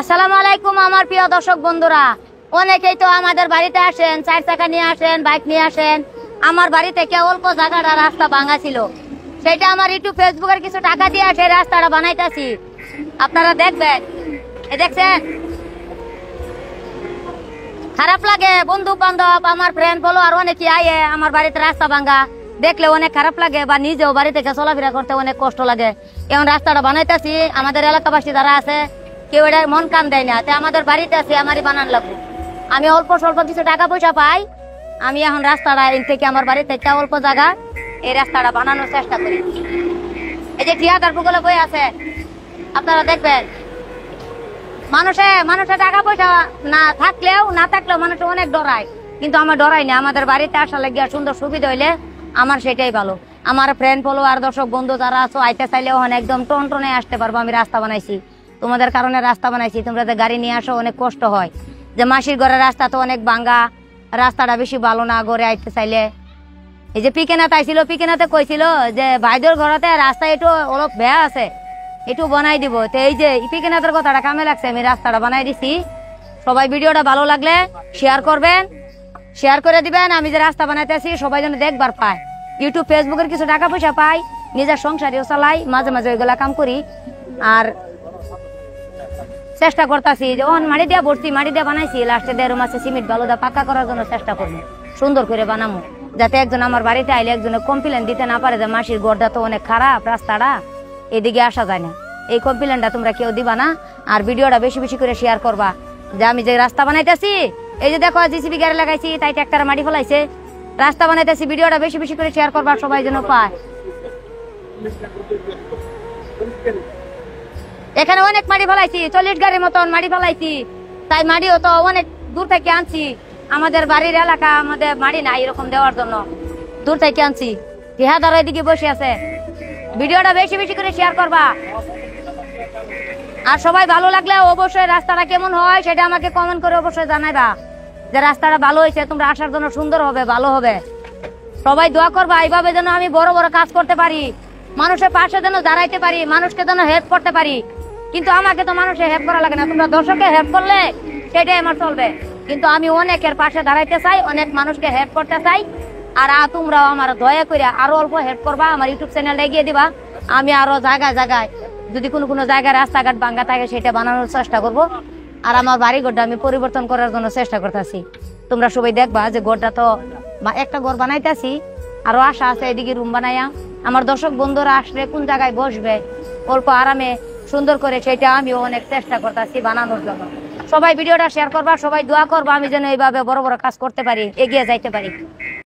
আসসালামু আলাইকুম আমার প্রিয় দর্শক বন্ধুরা, অনেকেই তো আমাদের বাড়িতে আসেন, 4 চাকা নিয়ে আসেন, বাইক নিয়ে আসেন। আমার বাড়ি থেকে অল্প জায়গাটা রাস্তা ভাঙা ছিল, সেটা আমার ইউটিউব ফেসবুকের কিছু টাকা দিয়ে সেই রাস্তাটা বানাইতেছি। আপনারা দেখবেন, দেখছেন খারাপ লাগে। বন্ধু বান্ধব, আমার ফ্রেন্ড ফলোয়ার অনেকে আয়ে আমার বাড়িতে রাস্তা ভাঙা দেখলে অনেক খারাপ লাগে, বা নিজেও বাড়ি থেকে চলাফেরা করতে অনেক কষ্ট লাগে। এখন রাস্তাটা বানাইতেছি, আমাদের এলাকাবাসী যারা আছে কেউ এটা মন কান দেয় না, আমাদের বাড়িতে আছে, আমারই বানান লাগবে। আমি অল্প স্বল্প কিছু টাকা পয়সা পাই, আমি এখন রাস্তাটা এই থেকে আমার বাড়ি থেকে অল্প জায়গা এই রাস্তাটা বানানোর চেষ্টা করি। এই যে ঠিকাদার গুলো বই আছে, আপনারা দেখবেন। মানুষের টাকা পয়সা না থাকলেও মানুষ অনেক ডরায়, কিন্তু আমার ডরাই না। আমাদের বাড়িতে আসা লাগিয়া সুন্দর সুবিধা হইলে আমার সেটাই ভালো। আমার ফ্রেন্ড ফলোয়ার দর্শক বন্ধু যারা আছো, আইতে চাইলে ওখানে একদম টনটনে আসতে পারবো। আমি রাস্তা বানাইছি, তোমাদের কারণে রাস্তা বানাইছি। তোমরা যে গাড়ি নিয়ে আসো অনেক কষ্ট হয়, যে মাসির ঘরের রাস্তা তো অনেক ভাঙ্গা, রাস্তাটা বেশি ভালো না। ঘরে আইতে চাইলে এই যে পিকেনাতে আইছিল, পিকেনাতে কইছিল যে ভাইদের ঘরতে রাস্তা একটু অলপ বেয়া আছে, একটু বানাই দিব। তো এই যে পিকেনাতের কথাটা কামে লাগছে, আমি রাস্তাটা বানাই দিছি। সবাই ভিডিওটা ভালো লাগলে শেয়ার করবেন, শেয়ার করে দিবেন। আমি যে রাস্তা বানাইতেছি সবাই যেন দেখবার পায়। ইউটিউব ফেসবুকের কিছু টাকা পয়সা পাই, নিজের সংসারেও চালাই, মাঝে মাঝে ওইগুলা কাম করি। আর চেষ্টা করতেছি যে মাটি দিয়া ভর্তি, মাটি দিয়া বানাইছি, লাস্টে 1.5 মাসে সিমেন্ট বালু দিয়ে পাকা করার জন্য চেষ্টা করবো, সুন্দর করে বানাবো, যাতে একজন আমার বাড়িতে আইলে একজনে কমপ্লেন দিতে না পারে যে মাসির ঘরটা তো অনেক খারাপ, রাস্তাটা এদিকে আসা যায় না। এই কমপ্লেনটা তোমরা কেউ দিবা না। আর ভিডিওটা বেশি বেশি করে শেয়ার করবা, যে আমি যে রাস্তা বানাইতেছি, এই যে দেখো জিসিবি গাড়ি লাগাইছি, তাই ট্রাক্টরে মাটি ফেলাইছে, রাস্তা বানাইতেছি। ভিডিওটা বেশি বেশি করে শেয়ার করবা, সবাই যেন পায়। এখানে অনেক মাটি ফেলাইছি, 40 গাড়ির মতন মাটি ফেলাইছি। তাই মাটিও তো অনেক দূর থেকে আনছি, আমাদের বাড়ির এলাকা, আমাদের মাটি নাই এরকম দেওয়ার জন্য, দূর থেকে আনছি। ঠিকাদার এদিকে বসে আছে। ভিডিওটা বেশি বেশি করে শেয়ার করবা। আর সবাই ভালো লাগলে অবশ্যই রাস্তাটা কেমন হয় সেটা আমাকে কমেন্ট করে অবশ্যই জানাইবা, যে রাস্তাটা ভালো হয়েছে, তোমরা আসার জন্য সুন্দর হবে, ভালো হবে। সবাই দোয়া করবা এইভাবে যেন আমি বড় বড় কাজ করতে পারি, মানুষের পাশে যেন দাঁড়াইতে পারি, মানুষকে যেন হেল্প করতে পারি। কিন্তু আমাকে তো মানুষের হেল্প করা লাগে না, তোমরা দর্শকের হেল্প করলে সেটাই আমার চলবে। কিন্তু আমি অনেকের পাশে দাঁড়াইতে চাই, অনেক মানুষকে হেল্প করতে চাই। আর তোমরাও আমার দয়া করে আরো অল্প হেল্প করবা, আমার ইউটিউব চ্যানেলটা এগিয়ে দিবা। আমি আরো জায়গায় জায়গায় যদি কোনো জায়গায় রাস্তাঘাট ভাঙ্গা থাকে সেটা বানানোর চেষ্টা করব। আর আমার বাড়ি ঘরটা আমি পরিবর্তন করার জন্য চেষ্টা করতেছি। তোমরা সবাই দেখবা যে ঘরটা তো একটা ঘর বানাইতেছি, আরো আশা আছে এদিকে রুম বানাইয়া আমার দর্শক বন্ধুরা আসলে কোন জায়গায় বসবে অল্প আরামে সুন্দর করে, সেটা আমিও অনেক চেষ্টা করতেছি বানানোর জন্য। সবাই ভিডিওটা শেয়ার করবা, সবাই দোয়া করবা আমি যেন এইভাবে বড় বড় কাজ করতে পারি, এগিয়ে যাইতে পারি।